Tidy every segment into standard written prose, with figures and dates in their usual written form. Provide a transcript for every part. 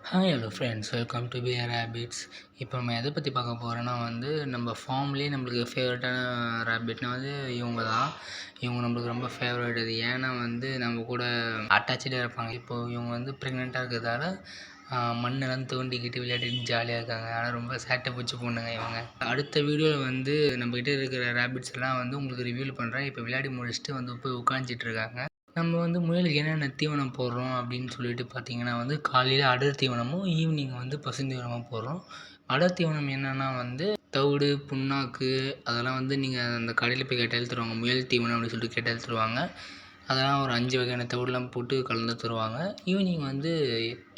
Hi hello friends, welcome to PR rabbits. இப்போ நம்ம எதை பற்றி பார்க்க போகிறோன்னா நம்ம ஃபார்ம்லேயே நம்மளுக்கு ஃபேவரட்டான ரேபிட்னா இவங்க தான். இவங்க நம்மளுக்கு ரொம்ப ஃபேவரட். இது ஏன்னா நம்ம கூட அட்டாச்சாக இருப்பாங்க. இப்போது இவங்க ப்ரெக்னெண்ட்டாக இருக்கிறதால மண்ணெல்லாம் தோண்டிக்கிட்டு விளையாடிட்டு ஜாலியாக இருக்காங்க. ஆனால் ரொம்ப சேட்டை பிடிச்சி பொண்ணுங்க இவங்க. அடுத்த வீடியோவில் நம்மக்கிட்ட இருக்கிற ரேபிட்ஸ் எல்லாம் உங்களுக்கு ரிவ்யூ பண்ணுறேன். இப்போ விளையாடி முடிச்சுட்டு போய் உட்காந்துட்டு இருக்காங்க. நம்ம முயலுக்கு என்னென்ன தீவனம் போடுறோம் அப்படின்னு சொல்லிட்டு பார்த்தீங்கன்னா காலையில் அடர் தீவனமும் ஈவினிங் பசுந்தீவனமும் போடுறோம். அடர் தீவனம் என்னென்னா தவிடு, புண்ணாக்கு அதெல்லாம் நீங்கள் அந்த கடையில் போய் கேட்டாலும் தருவாங்க. முயல் தீவனம் அப்படின்னு சொல்லிட்டு கேட்டாலும் தருவாங்க. அதெல்லாம் ஒரு 5 வகையான தவிடுலாம் போட்டு கலந்து தருவாங்க. ஈவினிங்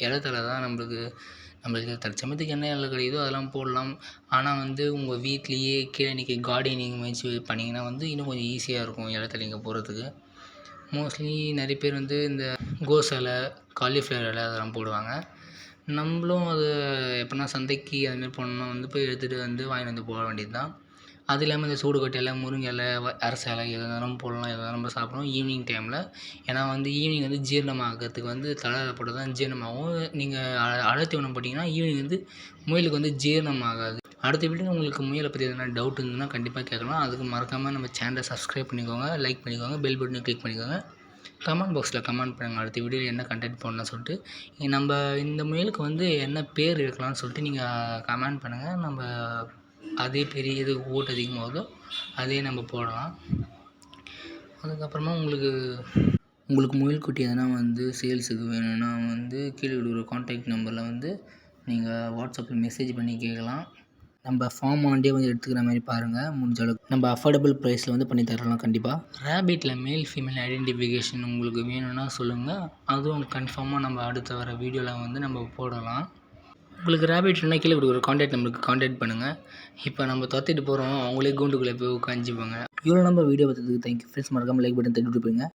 இலத்தலை தான் நம்மளுக்கு தற்சமயத்துக்கு என்ன இலை கிடைக்குதோ அதெல்லாம் போடலாம். ஆனால் உங்கள் வீட்லேயே கீழே இன்றைக்கி கார்டனிங் முயற்சி பண்ணிங்கன்னா இன்னும் கொஞ்சம் ஈஸியாக இருக்கும் இலத்தலைங்க போடுறதுக்கு. மோஸ்ட்லி நிறைய பேர் இந்த கோஸ் இலை, காலிஃப்ளவர் இலை அதெல்லாம் போடுவாங்க. நம்மளும் அது எப்படின்னா சந்தைக்கு அதுமாரி போனோம்னா போய் எடுத்துகிட்டு வாங்கிட்டு போட வேண்டியது தான். அது இல்லாமல் இந்த சூடுகொட்டை இலை, முருங்கை இலை, அரச இலை எது வேணாலும் போடலாம். எது நம்ம சாப்பிடுவோம் ஈவினிங் டைமில். ஏன்னா ஈவினிங் ஜீரணமாகிறதுக்கு தழை போட்டு தான் ஜீரணமாகும். நீங்கள் அடர் தீவனம் போட்டிங்கன்னா ஈவினிங் முயலுக்கு ஜீரணம் ஆகாது. அடுத்த வீடியோ உங்களுக்கு முயலை பற்றி எதனா டவுட் இருந்ததுன்னா கண்டிப்பாக கேட்கலாம். அதுக்கு மறக்காமல் நம்ம சேனலை சப்ஸ்கிரைப் பண்ணிக்கோங்க, லைக் பண்ணிக்கோங்க, பெல் பட்டனை கிளிக் பண்ணிக்கோங்க. கமெண்ட் பாக்ஸில் கமெண்ட் பண்ணுங்கள் அடுத்த வீடியோவில் என்ன கண்டென்ட் போடணும்னு சொல்லிட்டு. நம்ம இந்த முயலுக்கு என்ன பேர் இருக்கலாம்னு சொல்லிட்டு நீங்கள் கமெண்ட் பண்ணுங்கள். நம்ம அதே பெரிய இது ஓட்டு அதிகமாகுதோ அதே நம்ம போடலாம். அதுக்கப்புறமா உங்களுக்கு முயல் குட்டி எதனா சேல்ஸுக்கு வேணும்னா கீழே கொடுக்குற கான்டாக்ட் நம்பரில் நீங்கள் வாட்ஸ்அப்பில் மெசேஜ் பண்ணி கேட்கலாம். நம்ம ஃபார்ம் ஆண்டே எடுத்துக்கிற மாதிரி பாருங்கள். முடிஞ்ச அளவுக்கு நம்ம அஃபோர்டபுள் ப்ரைஸில் பண்ணி தரலாம் கண்டிப்பாக. ரேபிட்டில் மேல் ஃபீமேல் ஐடென்டிஃபிகேஷன் உங்களுக்கு வேணும்னா சொல்லுங்கள். அதுவும் கன்ஃபார்மாக நம்ம அடுத்த வர வீடியோவில் நம்ம போடலாம். உங்களுக்கு ரேபிட் வேணால் கீழே கொடுக்குற கான்டாக்ட் நம்பருக்கு கான்டாக்ட் பண்ணுங்கள். இப்போ நம்ம துரத்திட்டு போகிறோம், அவங்களே கூண்டுக்குள்ளே போய் உட்காந்துப்பாங்க. இவ்வளோ நம்ம வீடியோ பார்த்ததுக்கு தேங்க்யூ ஃப்ரெண்ட்ஸ். மறக்காமல் லைக் பட்டன் தட்டி விட்டுருப்பீங்க.